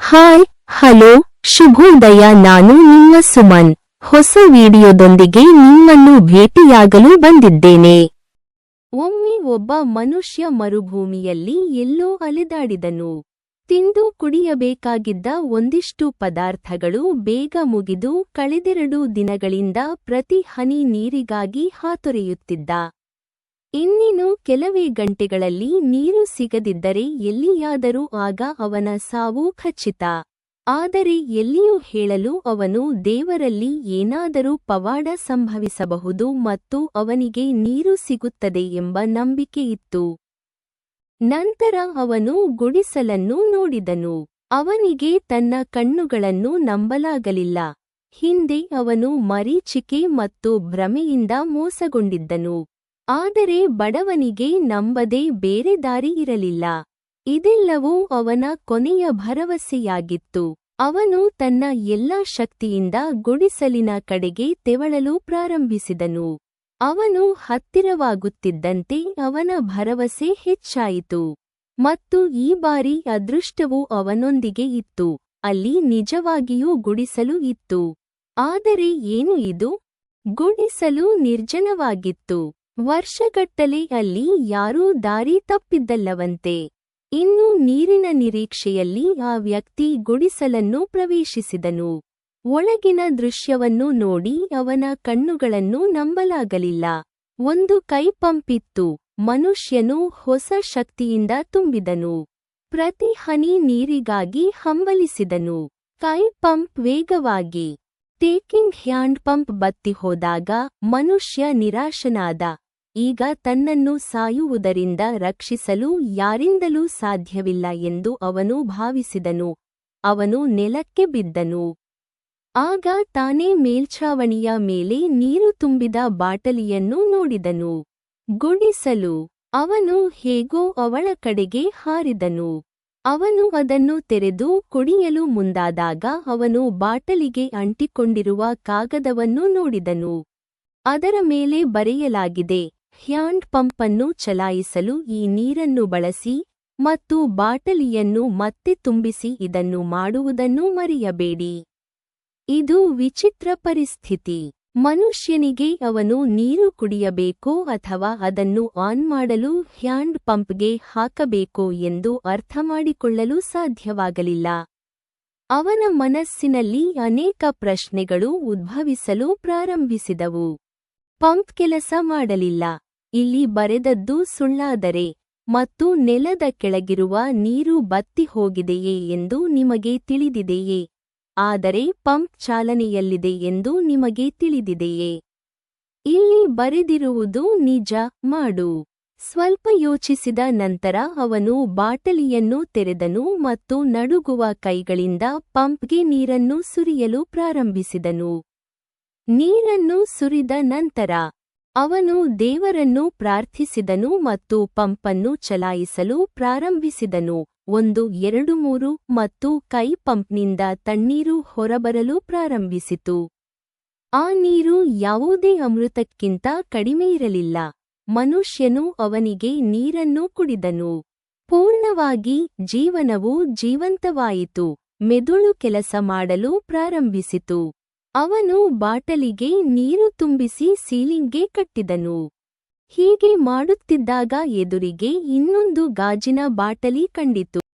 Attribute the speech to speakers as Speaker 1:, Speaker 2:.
Speaker 1: Hi hello ಶುಭೋದಯ. ನಾನು ನಿಮ್ಮ ಸುಮನ್. ಹೊಸ ವಿಡಿಯೋದೊಂದಿಗೆ ನಿಮ್ಮನ್ನು ಭೇಟಿಯಾಗಲು ಬಂದಿದ್ದೇನೆ. ಒಮ್ಮೆ ಒಬ್ಬ ಮನುಷ್ಯ ಮರುಭೂಮಿಯಲ್ಲಿ ಎಲ್ಲೋ ಅಲೆದಾಡಿದನು. ತಿಂದು ಕುಡಿಯಬೇಕಾಗಿದ್ದ ಒಂದಿಷ್ಟು ಪದಾರ್ಥಗಳು ಬೇಗ ಮುಗಿದು ಕಳೆದೆರಡು ದಿನಗಳಿಂದ ಪ್ರತಿ ಹನಿ ನೀರಿಗಾಗಿ ಹಾತೊರೆಯುತ್ತಿದ್ದ. ಇನ್ನೇನು ಕೆಲವೇ ಗಂಟೆಗಳಲ್ಲಿ ನೀರು ಸಿಗದಿದ್ದರೆ ಎಲ್ಲಿಯಾದರೂ ಆಗ ಅವನ ಸಾವು ಖಚಿತ. ಆದರೆ ಎಲ್ಲಿಯೂ ಹೇಳಲು ಅವನು ದೇವರಲ್ಲಿ ಏನಾದರೂ ಪವಾಡ ಸಂಭವಿಸಬಹುದು ಮತ್ತು ಅವನಿಗೆ ನೀರು ಸಿಗುತ್ತದೆ ಎಂಬ ನಂಬಿಕೆ ಇತ್ತು. ನಂತರ ಅವನು ಗುಡಿಸಲನ್ನು ನೋಡಿದನು. ಅವನಿಗೆ ತನ್ನ ಕಣ್ಣುಗಳನ್ನು ನಂಬಲಾಗಲಿಲ್ಲ. ಹಿಂದೆ ಅವನು ಮರೀಚಿಕೆ ಮತ್ತು ಭ್ರಮೆಯಿಂದ ಮೋಸಗೊಂಡಿದ್ದನು. ಆದರೆ ಬಡವನಿಗೆ ನಂಬದೆ ಬೇರೆ ದಾರಿ ಇರಲಿಲ್ಲ. ಇದೆಲ್ಲವೂ ಅವನ ಕೊನೆಯ ಭರವಸೆಯಾಗಿತ್ತು. ಅವನು ತನ್ನ ಎಲ್ಲಾ ಶಕ್ತಿಯಿಂದ ಗುಡಿಸಲಿನ ಕಡೆಗೆ ತೆವಳಲು ಪ್ರಾರಂಭಿಸಿದನು. ಅವನು ಹತ್ತಿರವಾಗುತ್ತಿದ್ದಂತೆ ಅವನ ಭರವಸೆ ಹೆಚ್ಚಾಯಿತು. ಮತ್ತು ಈ ಬಾರಿ ಅದೃಷ್ಟವು ಅವನೊಂದಿಗೆ ಇತ್ತು. ಅಲ್ಲಿ ನಿಜವಾಗಿಯೂ ಗುಡಿಸಲು ಇತ್ತು. ಆದರೆ ಏನು ಇದು? ಗುಡಿಸಲು ನಿರ್ಜನವಾಗಿತ್ತು. ವರ್ಷಗಟ್ಟಲೆ ಅಲ್ಲಿ ಯಾರೂ ದಾರಿ ತಪ್ಪಿದ್ದಲ್ಲವಂತೆ. ಇನ್ನು ನೀರಿನ ನಿರೀಕ್ಷೆಯಲ್ಲಿ ಆ ವ್ಯಕ್ತಿ ಗುಡಿಸಲನ್ನು ಪ್ರವೇಶಿಸಿದನು. ಒಳಗಿನ ದೃಶ್ಯವನ್ನು ನೋಡಿ ಅವನ ಕಣ್ಣುಗಳನ್ನು ನಂಬಲಾಗಲಿಲ್ಲ. ಒಂದು ಕೈ ಪಂಪ್ ಇತ್ತು. ಮನುಷ್ಯನು ಹೊಸ ಶಕ್ತಿಯಿಂದ ತುಂಬಿದನು. ಪ್ರತಿ ಹನಿ ನೀರಿಗಾಗಿ ಹಂಬಲಿಸಿದನು. ಕೈ ಪಂಪ್ ವೇಗವಾಗಿ ಟೇಕಿಂಗ್ ಹ್ಯಾಂಡ್ ಪಂಪ್ ಬತ್ತಿ ಹೋದಾಗ ಮನುಷ್ಯ ನಿರಾಶನಾದ. ಈಗ ತನ್ನನ್ನು ಸಾಯುವುದರಿಂದ ರಕ್ಷಿಸಲು ಯಾರಿಂದಲೂ ಸಾಧ್ಯವಿಲ್ಲ ಎಂದು ಅವನು ಭಾವಿಸಿದನು. ಅವನು ನೆಲಕ್ಕೆ ಬಿದ್ದನು. ಆಗ ತಾನೇ ಮೇಲ್ಛಾವಣಿಯ ಮೇಲೆ ನೀರು ತುಂಬಿದ ಬಾಟಲಿಯನ್ನು ನೋಡಿದನು. ಗುಡಿಸಲು. ಅವನು ಹೇಗೋ ಅವಳ ಕಡೆಗೆ ಹಾರಿದನು. ಅವನು ಅದನ್ನು ತೆರೆದು ಕುಡಿಯಲು ಮುಂದಾದಾಗ ಅವನು ಬಾಟಲಿಗೆ ಅಂಟಿಕೊಂಡಿರುವ ಕಾಗದವನ್ನು ನೋಡಿದನು. ಅದರ ಮೇಲೆ ಬರೆಯಲಾಗಿದೆ, ಹ್ಯಾಂಡ್ ಪಂಪನ್ನು ಚಲಾಯಿಸಲು ಈ ನೀರನ್ನು ಬಳಸಿ ಮತ್ತು ಬಾಟಲಿಯನ್ನು ಮತ್ತೆ ತುಂಬಿಸಿ. ಇದನ್ನು ಮಾಡುವುದನ್ನು ಮರೆಯಬೇಡಿ. ಇದು ವಿಚಿತ್ರ ಪರಿಸ್ಥಿತಿ. ಮನುಷ್ಯನಿಗೆ ಅವನು ನೀರು ಕುಡಿಯಬೇಕೋ ಅಥವಾ ಅದನ್ನು ಆನ್ ಮಾಡಲು ಹ್ಯಾಂಡ್ ಪಂಪ್ಗೆ ಹಾಕಬೇಕೋ ಎಂದು ಅರ್ಥಮಾಡಿಕೊಳ್ಳಲು ಸಾಧ್ಯವಾಗಲಿಲ್ಲ. ಅವನ ಮನಸ್ಸಿನಲ್ಲಿ ಅನೇಕ ಪ್ರಶ್ನೆಗಳು ಉದ್ಭವಿಸಲು ಪ್ರಾರಂಭಿಸಿದವು. ಪಂಪ್ ಕೆಲಸ ಮಾಡಲಿಲ್ಲ. ಇಲ್ಲಿ ಬರೆದದ್ದು ಸುಳ್ಳಾದರೆ ಮತ್ತು ನೆಲದ ಕೆಳಗಿರುವ ನೀರು ಬತ್ತಿ ಹೋಗಿದೆಯೇ ಎಂದು ನಿಮಗೆ ತಿಳಿದಿದೆಯೇ? ಆದರೆ ಪಂಪ್ ಚಾಲನೆಯಲ್ಲಿದೆ ಎಂದು ನಿಮಗೆ ತಿಳಿದಿದೆಯೇ? ಇಲ್ಲಿ ಬರೆದಿರುವುದು ನಿಜ, ಮಾಡು. ಸ್ವಲ್ಪ ಯೋಚಿಸಿದ ನಂತರ ಅವನು ಬಾಟಲಿಯನ್ನು ತೆರೆದನು ಮತ್ತು ನಡುಗುವ ಕೈಗಳಿಂದ ಪಂಪ್ಗೆ ನೀರನ್ನು ಸುರಿಯಲು ಪ್ರಾರಂಭಿಸಿದನು. ನೀರನ್ನು ಸುರಿದ ನಂತರ ಅವನು ದೇವರನ್ನು ಪ್ರಾರ್ಥಿಸಿದನು ಮತ್ತು ಪಂಪನ್ನು ಚಲಾಯಿಸಲು ಪ್ರಾರಂಭಿಸಿದನು. 1 2 3 ಮತ್ತು ಕೈ ಪಂಪ್ನಿಂದ ತಣ್ಣೀರು ಹೊರಬರಲು ಪ್ರಾರಂಭಿಸಿತು. ಆ ನೀರು ಯಾವುದೇ ಅಮೃತಕ್ಕಿಂತ ಕಡಿಮೆಯಿರಲಿಲ್ಲ. ಮನುಷ್ಯನು ಅವನಿಗೆ ನೀರನ್ನು ಕುಡಿದನು. ಪೂರ್ಣವಾಗಿ ಜೀವನವು ಜೀವಂತವಾಯಿತು. ಮೆದುಳು ಕೆಲಸ ಮಾಡಲು ಪ್ರಾರಂಭಿಸಿತು. ಅವನು ಬಾಟಲಿಗೆ ನೀರು ತುಂಬಿಸಿ ಸೀಲಿಂಗ್ಗೆ ಕಟ್ಟಿದನು. ಹೀಗೆ ಮಾಡುತ್ತಿದ್ದಾಗ ಎದುರಿಗೆ ಇನ್ನೊಂದು ಗಾಜಿನ ಬಾಟಲಿ ಕಂಡಿತು.